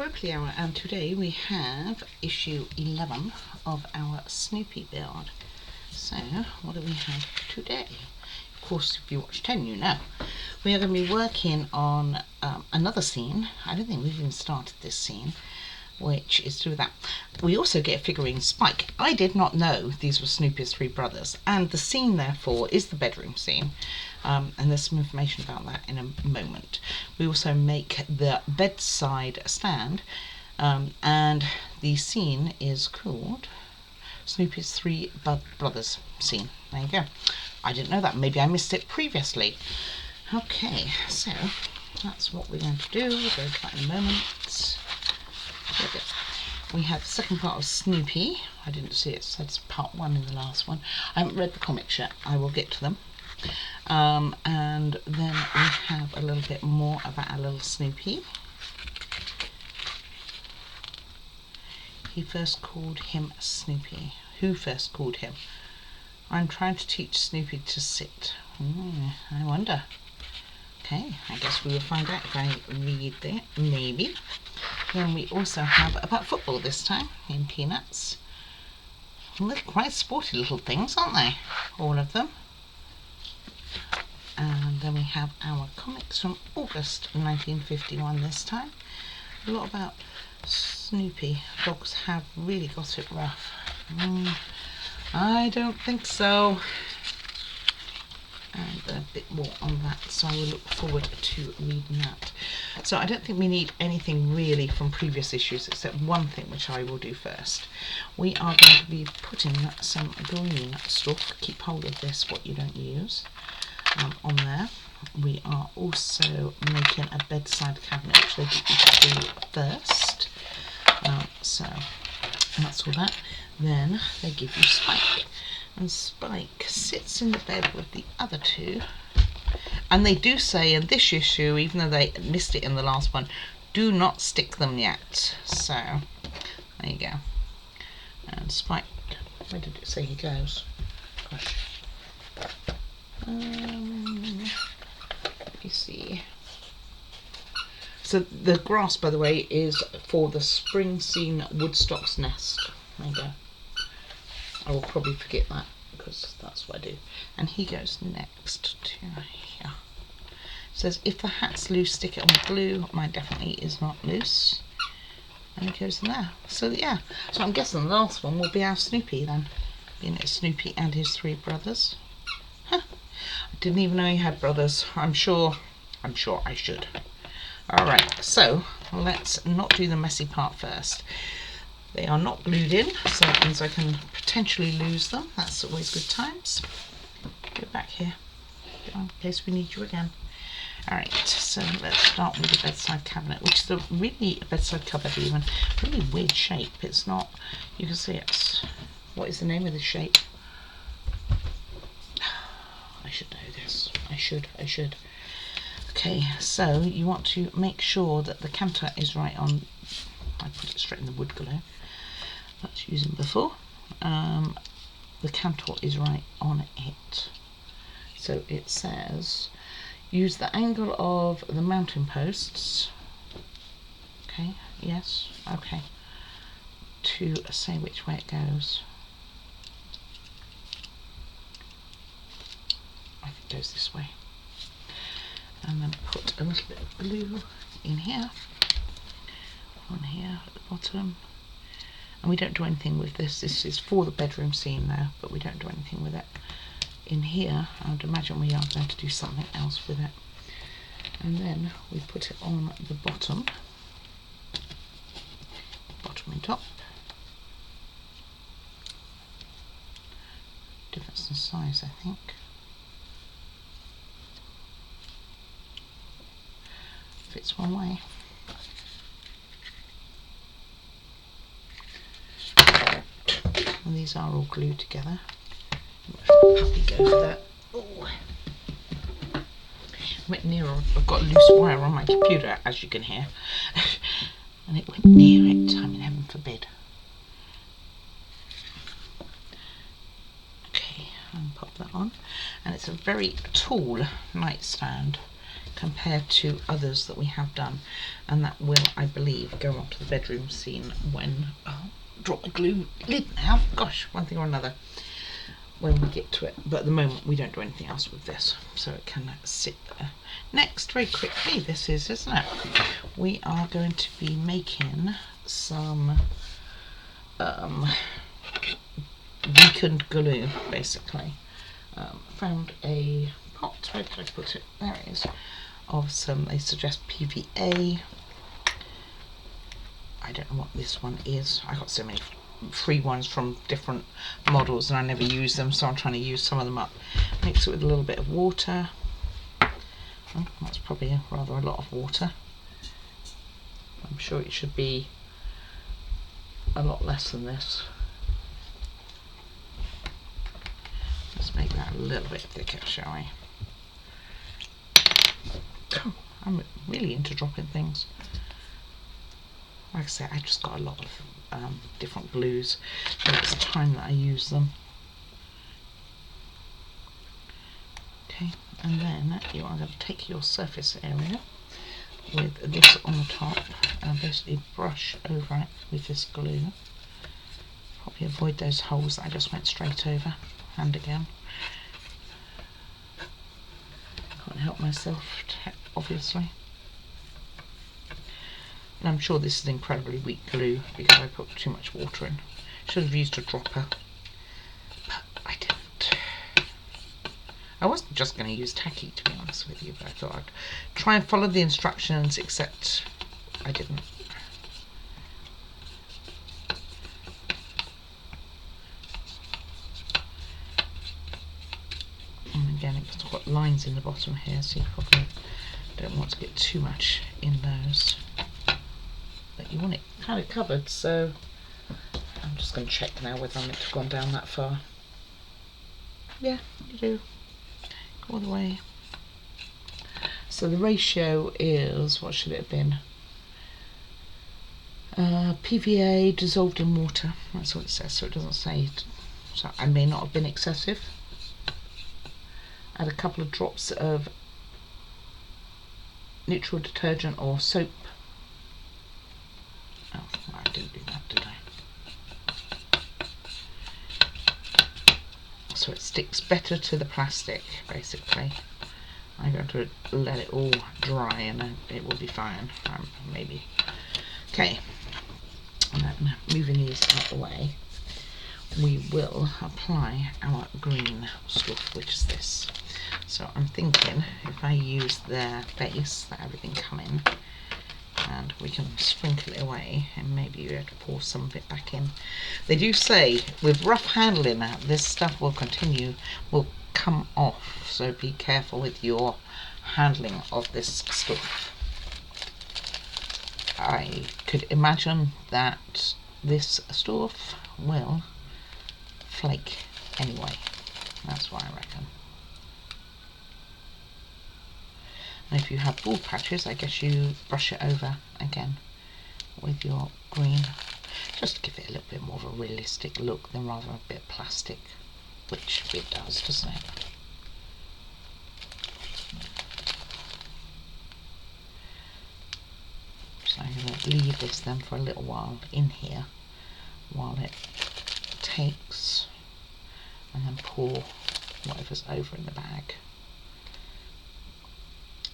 Ropely Hour, and today we have issue 11 of our Snoopy build. So what do we have today? Of course, if you watch 10 you know. We are going to be working on another scene. I don't think we've even started this scene, which is through that. We also get a figurine Spike. I did not know these were Snoopy's three brothers, and the scene therefore is the bedroom scene. And there's some information about that in a moment. We also make the bedside stand, and the scene is called Snoopy's Three Brothers scene. There you go. I didn't know that. Maybe I missed it previously. Okay, so that's what we're going to do. We'll go to that in a moment. We have the second part of Snoopy. I didn't see it, so it's part 1 in the last one. I haven't read the comics yet. I will get to them. And then we have a little bit more about our little Snoopy. He first called him Snoopy. Who first called him? I'm trying to teach Snoopy to sit. I wonder. Okay, I guess we will find out if I read it, maybe. Then we also have about football this time in Peanuts. They're quite sporty little things, aren't they? All of them. And then we have our comics from August 1951 this time. A lot about Snoopy. Dogs have really got it rough. I don't think so. And a bit more on that, so I will look forward to reading that. So I don't think we need anything really from previous issues except one thing, which I will do first. We are going to be putting some green stuff, keep hold of this, what you don't use, on there. We are also making a bedside cabinet, which they get you to do first. So that's all that. Then they give you Spike. And Spike sits in the bed with the other two. And they do say in this issue, even though they missed it in the last one, do not stick them yet. So, there you go. And Spike, where did it say he goes? Gosh. Let me see. So the grass, by the way, is for the spring scene Woodstock's nest. There you go. I will probably forget that because that's what I do. And he goes next to here. It says, if the hat's loose, stick it on the glue. Mine definitely is not loose. And he goes in there. So yeah, so I'm guessing the last one will be our Snoopy then. Being it Snoopy and his three brothers. Huh. I didn't even know he had brothers. I'm sure I should. Alright, so let's not do the messy part first. They are not glued in, so that means I can potentially lose them. That's always good times. Go back here, in case we need you again. Alright, so let's start with the bedside cabinet, which is a bedside cupboard even. Really weird shape. It's not, you can see it's, what is the name of this shape? I should know this. I should. Okay, so you want to make sure that the canter is right on. I put it straight in the wood glue. That's using before. The canter is right on it. So it says, use the angle of the mounting posts. Okay, yes, okay. To say which way it goes. I think it goes this way. And then put a little bit of glue in here. On here at the bottom. And we don't do anything with this. This is for the bedroom scene now, but we don't do anything with it. In here, I would imagine we are going to do something else with it. And then we put it on the bottom and top. Difference in size, I think. Fits one way. And these are all glued together. Happy go for that. Oh, went near. I've got a loose wire on my computer, as you can hear, and it went near it. I mean, heaven forbid. Okay, and pop that on. And it's a very tall nightstand. compared to others that we have done, and that will, I believe, go onto the bedroom scene when drop the glue lid now, gosh, one thing or another, when we get to it. But at the moment we don't do anything else with this, so it can sit there. Next, very quickly, this is, isn't it, we are going to be making some weakened glue, basically. Found a pot, where could I put it, there it is, of some, they suggest PVA. I don't know what this one is. I got so many free ones from different models and I never use them, so I'm trying to use some of them up. Mix it with a little bit of water. Oh, that's probably rather a lot of water. I'm sure it should be a lot less than this. Let's make that a little bit thicker, shall we? Oh, I'm really into dropping things. Like I say, I just got a lot of different glues, so it's time that I use them. Okay, and then you are going to take your surface area with this on the top and basically brush over it with this glue. Probably avoid those holes that I just went straight over, and again. Can't help myself, obviously. And I'm sure this is incredibly weak glue because I put too much water in. Should have used a dropper, but I didn't. I wasn't just going to use tacky, to be honest with you, but I thought I'd try and follow the instructions, except I didn't. And again, it's got lines in the bottom here, so you probably don't want to get too much in those. But you want it kind of covered, so I'm just going to check now whether I'm meant to have gone down that far. Yeah, you do. Go all the way. So the ratio is, what should it have been? PVA dissolved in water. That's what it says, so it doesn't say. So I may not have been excessive. Add a couple of drops of neutral detergent or soap. Oh, I didn't do that, did I? So it sticks better to the plastic, basically. I'm going to let it all dry and then it will be fine, maybe. Okay, and then moving these out of the way, we will apply our green stuff, which is this. So I'm thinking if I use their base, let everything come in, and we can sprinkle it away, and maybe you have to pour some of it back in. They do say with rough handling this stuff will come off, so be careful with your handling of this stuff. I could imagine that this stuff will flake anyway. That's what I reckon. And if you have bald patches, I guess you brush it over again with your green, just to give it a little bit more of a realistic look than rather a bit plastic, which it does, doesn't it? So I'm going to leave this then for a little while in here while it takes, and then pour whatever's over in the bag.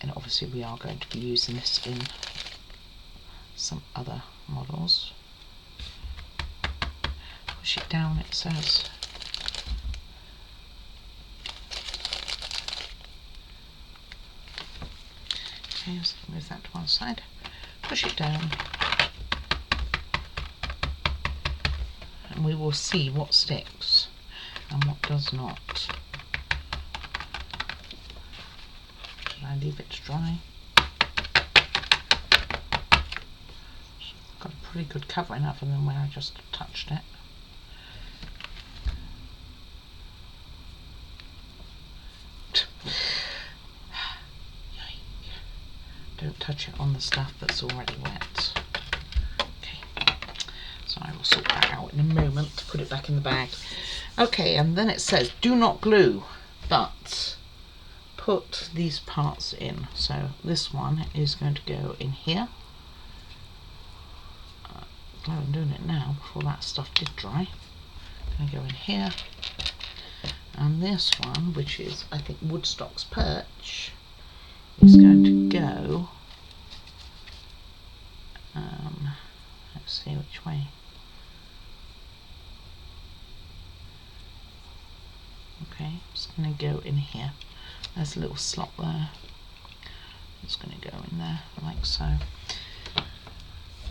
And obviously we are going to be using this in some other models. Push it down, it says. Okay, let's move that to one side. Push it down. And we will see what sticks and what does not. I leave it to dry. Got a pretty good covering other than when I just touched it. Don't touch it on the stuff that's already wet. Okay, so I will sort that out in a moment to put it back in the bag. Okay, and then it says do not glue, but put these parts in. So this one is going to go in here. Glad I'm doing it now before that stuff did dry. Going to go in here. And this one, which is I think Woodstock's perch, is going to go, let's see which way. Okay, it's going to go in here. There's a little slot there. It's going to go in there like so.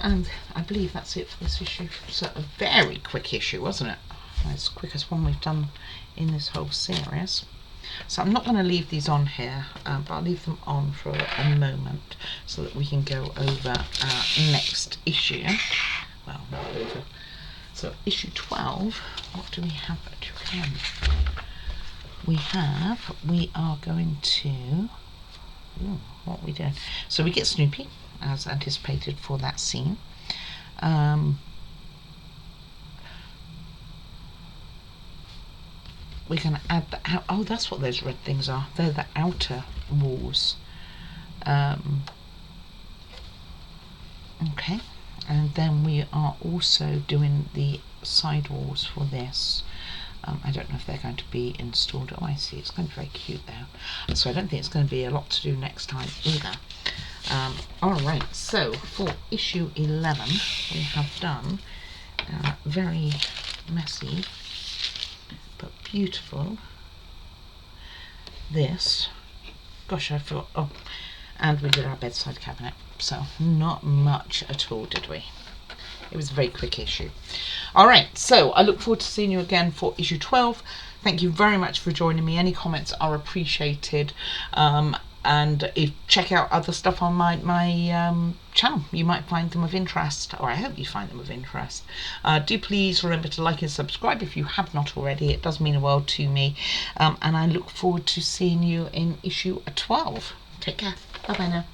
And I believe that's it for this issue. So a very quick issue, wasn't it? It's the quickest one we've done in this whole series. So I'm not going to leave these on here, but I'll leave them on for a moment so that we can go over our next issue. Well, not over. So issue 12, what do we have to come? We are going to, what are we doing? So we get Snoopy, as anticipated for that scene. We're going to add the out. Oh, that's what those red things are. They're the outer walls. Okay, and then we are also doing the side walls for this. I don't know if they're going to be installed. Oh, I see. It's going to be very cute though. So I don't think it's going to be a lot to do next time either. Alright, so for issue 11 we have done very messy but beautiful this. Gosh, I forgot. Oh, and we did our bedside cabinet. So not much at all, did we? It was a very quick issue. Alright, so I look forward to seeing you again for issue 12. Thank you very much for joining me. Any comments are appreciated. And if check out other stuff on my channel, you might find them of interest, or I hope you find them of interest. Do please remember to like and subscribe if you have not already. It does mean a world to me, and I look forward to seeing you in issue 12. Take care. Bye bye now.